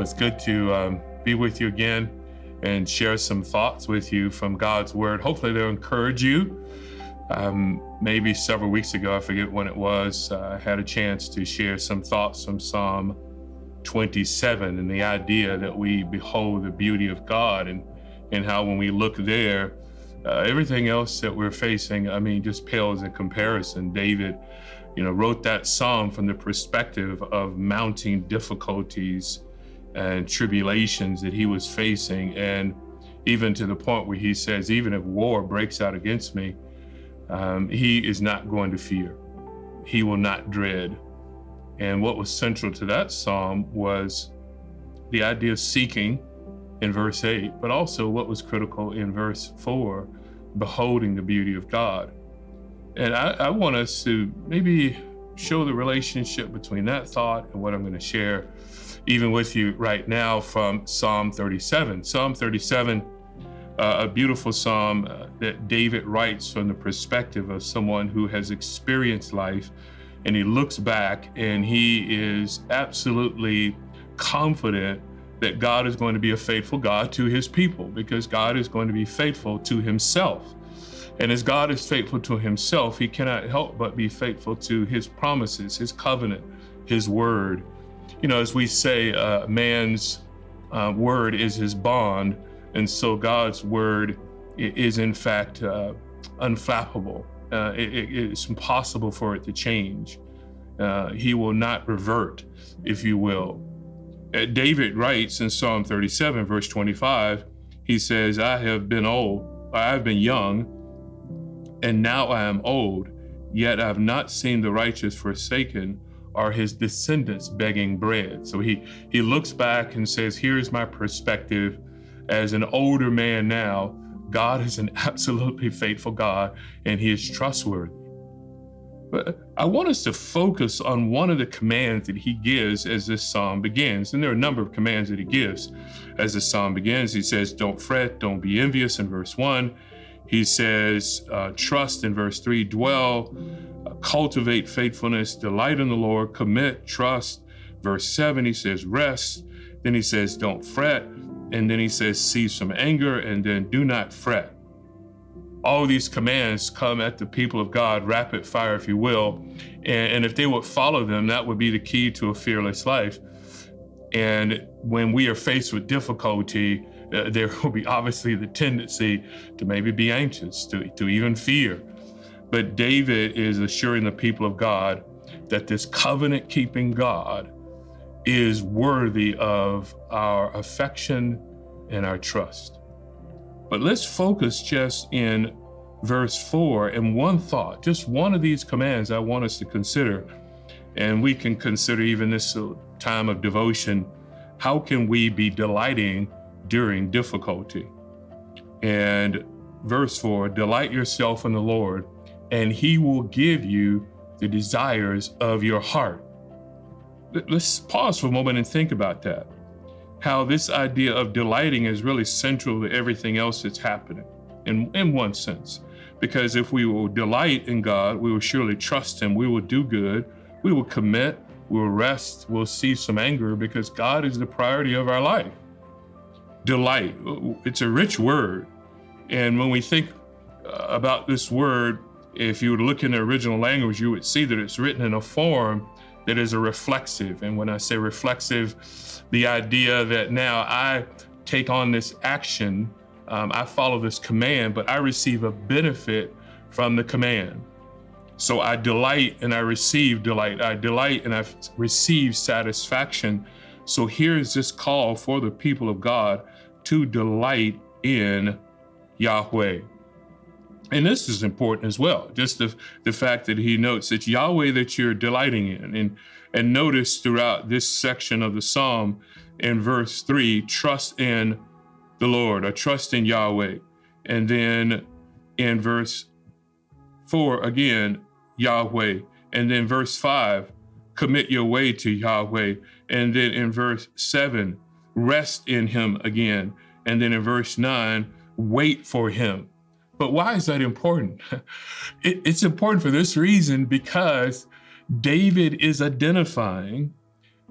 It's good to be with you again and share some thoughts with you from God's Word. Hopefully they'll encourage you. Maybe several weeks ago, I forget when it was, I had a chance to share some thoughts from Psalm 27 and the idea that we behold the beauty of God and how when we look there, everything else that we're facing, just pales in comparison. David, wrote that psalm from the perspective of mounting difficulties and tribulations that he was facing. And even to the point where he says, even if war breaks out against me, he is not going to fear. He will not dread. And what was central to that psalm was the idea of seeking in verse 8, but also what was critical in verse 4, beholding the beauty of God. And I want us to maybe show the relationship between that thought and what I'm going to share even with you right now from Psalm 37. Psalm 37, a beautiful psalm that David writes from the perspective of someone who has experienced life, and he looks back and he is absolutely confident that God is going to be a faithful God to his people, because God is going to be faithful to himself. And as God is faithful to himself, he cannot help but be faithful to his promises, his covenant, his word. As we say, man's word is his bond. And so God's word is in fact unflappable. It's impossible for it to change. He will not revert, if you will. David writes in Psalm 37, verse 25, he says, I have been young, and now I am old, yet I have not seen the righteous forsaken or his descendants begging bread. So he looks back and says, here's my perspective as an older man now. God is an absolutely faithful God, and he is trustworthy. But I want us to focus on one of the commands that he gives as this psalm begins. And there are a number of commands that he gives as the psalm begins. He says, don't fret, don't be envious in verse 1. He says, trust in verse 3, dwell, cultivate faithfulness, delight in the Lord, commit, trust. Verse 7, he says, rest. Then he says, don't fret. And then he says, cease from anger, and then do not fret. All of these commands come at the people of God, rapid fire, if you will. And if they would follow them, that would be the key to a fearless life. And when we are faced with difficulty, there will be obviously the tendency to maybe be anxious, to even fear. But David is assuring the people of God that this covenant-keeping God is worthy of our affection and our trust. But let's focus just in verse 4 and one thought, just one of these commands I want us to consider. And we can consider even this time of devotion, how can we be delighting during difficulty? And verse 4, delight yourself in the Lord, and he will give you the desires of your heart. Let's pause for a moment and think about that. How this idea of delighting is really central to everything else that's happening in one sense. Because if we will delight in God, we will surely trust him, we will do good, we will commit, we will rest, we'll cease some anger, because God is the priority of our life. Delight, it's a rich word. And when we think about this word, if you would look in the original language, you would see that it's written in a form that is a reflexive. And when I say reflexive, the idea that now I take on this action, I follow this command, but I receive a benefit from the command. So I delight and I receive delight. I delight and I receive satisfaction. So here's this call for the people of God to delight in Yahweh. And this is important as well, just the fact that he notes that Yahweh that you're delighting in. And notice throughout this section of the psalm in verse 3, trust in the Lord, or trust in Yahweh. And then in verse 4, again, Yahweh. And then verse 5, commit your way to Yahweh. And then in verse 7, rest in him again. And then in verse 9, wait for him. But why is that important? It's important for this reason, because David is identifying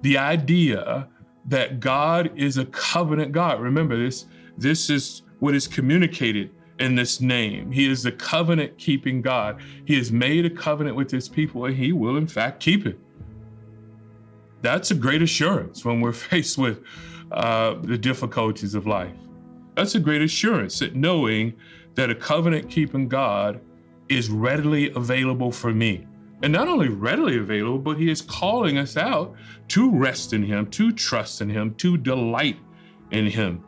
the idea that God is a covenant God. Remember this, this is what is communicated in this name. He is the covenant keeping God. He has made a covenant with his people and he will in fact keep it. That's a great assurance when we're faced with the difficulties of life. That's a great assurance, that knowing that a covenant keeping God is readily available for me. And not only readily available, but he is calling us out to rest in him, to trust in him, to delight in him.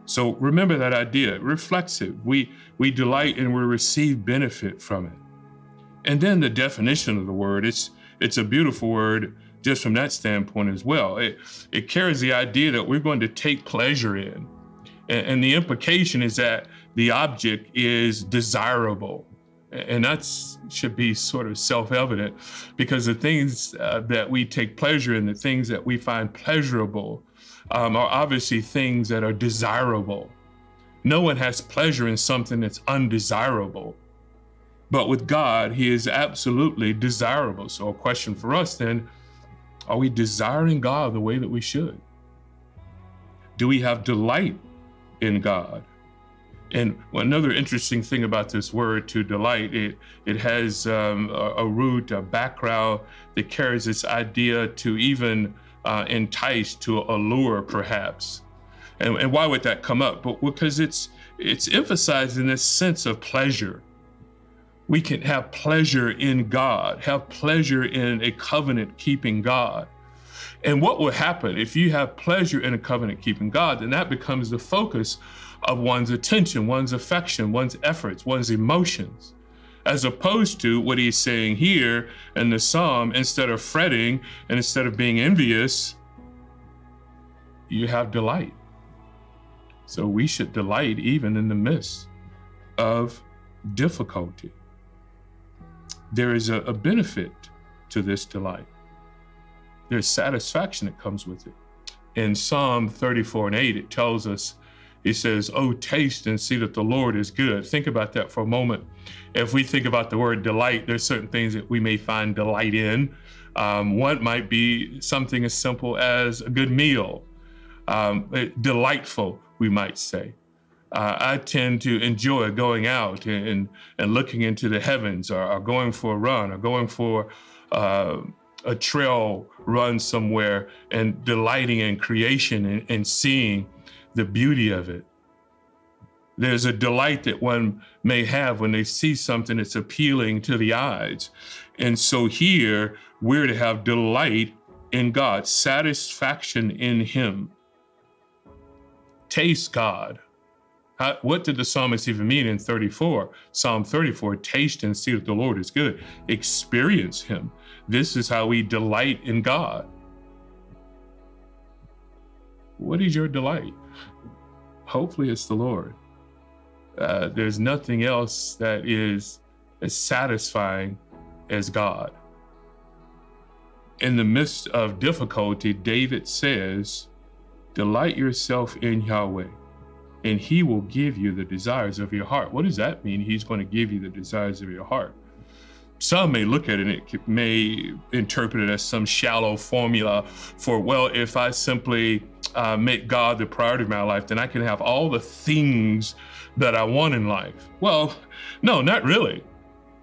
So remember that idea, reflexive. We delight and we receive benefit from it. And then the definition of the word, it's a beautiful word just from that standpoint as well. It carries the idea that we're going to take pleasure in. And the implication is that the object is desirable. And that should be sort of self-evident, because the things that we take pleasure in, the things that we find pleasurable, are obviously things that are desirable. No one has pleasure in something that's undesirable. But with God, he is absolutely desirable. So a question for us then, are we desiring God the way that we should? Do we have delight in God? And another interesting thing about this word, to delight, it has a root, a background that carries this idea to even entice, to allure perhaps. And why would that come up? But because it's emphasizing this sense of pleasure. We can have pleasure in God, have pleasure in a covenant keeping God. And what will happen if you have pleasure in a covenant keeping God, then that becomes the focus of one's attention, one's affection, one's efforts, one's emotions, as opposed to what he's saying here in the Psalm. Instead of fretting and instead of being envious, you have delight. So we should delight even in the midst of difficulty. There is a benefit to this delight. There's satisfaction that comes with it. In Psalm 34:8, it tells us, it says, "Oh, taste and see that the Lord is good." Think about that for a moment. If we think about the word delight, there's certain things that we may find delight in. One might be something as simple as a good meal, delightful, we might say. I tend to enjoy going out and looking into the heavens, or going for a run, or going for a trail run somewhere, and delighting in creation and seeing the beauty of it. There's a delight that one may have when they see something that's appealing to the eyes. And so here we're to have delight in God, satisfaction in him. Taste God. What did the psalmist even mean in 34? Psalm 34, taste and see that the Lord is good. Experience him. This is how we delight in God. What is your delight? Hopefully it's the Lord. There's nothing else that is as satisfying as God. In the midst of difficulty, David says, delight yourself in Yahweh, and he will give you the desires of your heart. What does that mean? He's going to give you the desires of your heart. Some may look at it and it may interpret it as some shallow formula for, well, if I simply make God the priority of my life, then I can have all the things that I want in life. Well, no, not really.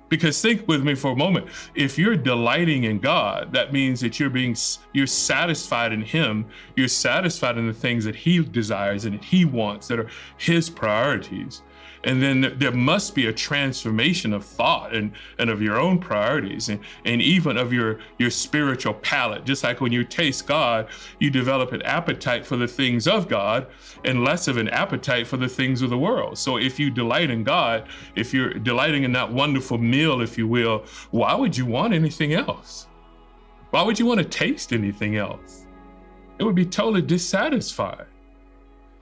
Because think with me for a moment. If you're delighting in God, that means that you're satisfied in him. You're satisfied in the things that he desires and that he wants, that are his priorities. And then there must be a transformation of thought and of your own priorities and even of your spiritual palate. Just like when you taste God, you develop an appetite for the things of God and less of an appetite for the things of the world. So if you delight in God, if you're delighting in that wonderful meal, if you will, why would you want anything else? Why would you want to taste anything else? It would be totally dissatisfied.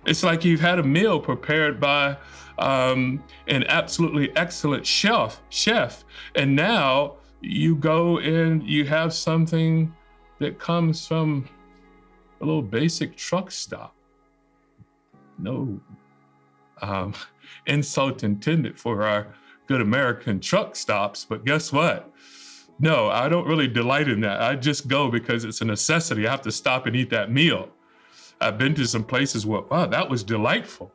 It's like you've had a meal prepared by an absolutely excellent chef, and now you go and you have something that comes from a little basic truck stop. No insult intended for our good American truck stops, but guess what? No, I don't really delight in that. I just go because it's a necessity. I have to stop and eat that meal. I've been to some places where, wow, that was delightful.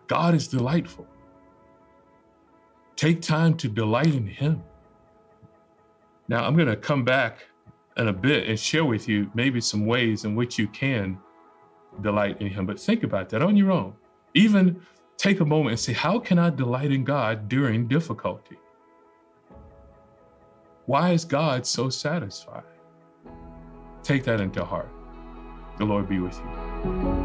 God is delightful. Take time to delight in him. Now, I'm going to come back in a bit and share with you maybe some ways in which you can delight in him. But think about that on your own. Even take a moment and say, how can I delight in God during difficulty? Why is God so satisfied? Take that into heart. The Lord be with you.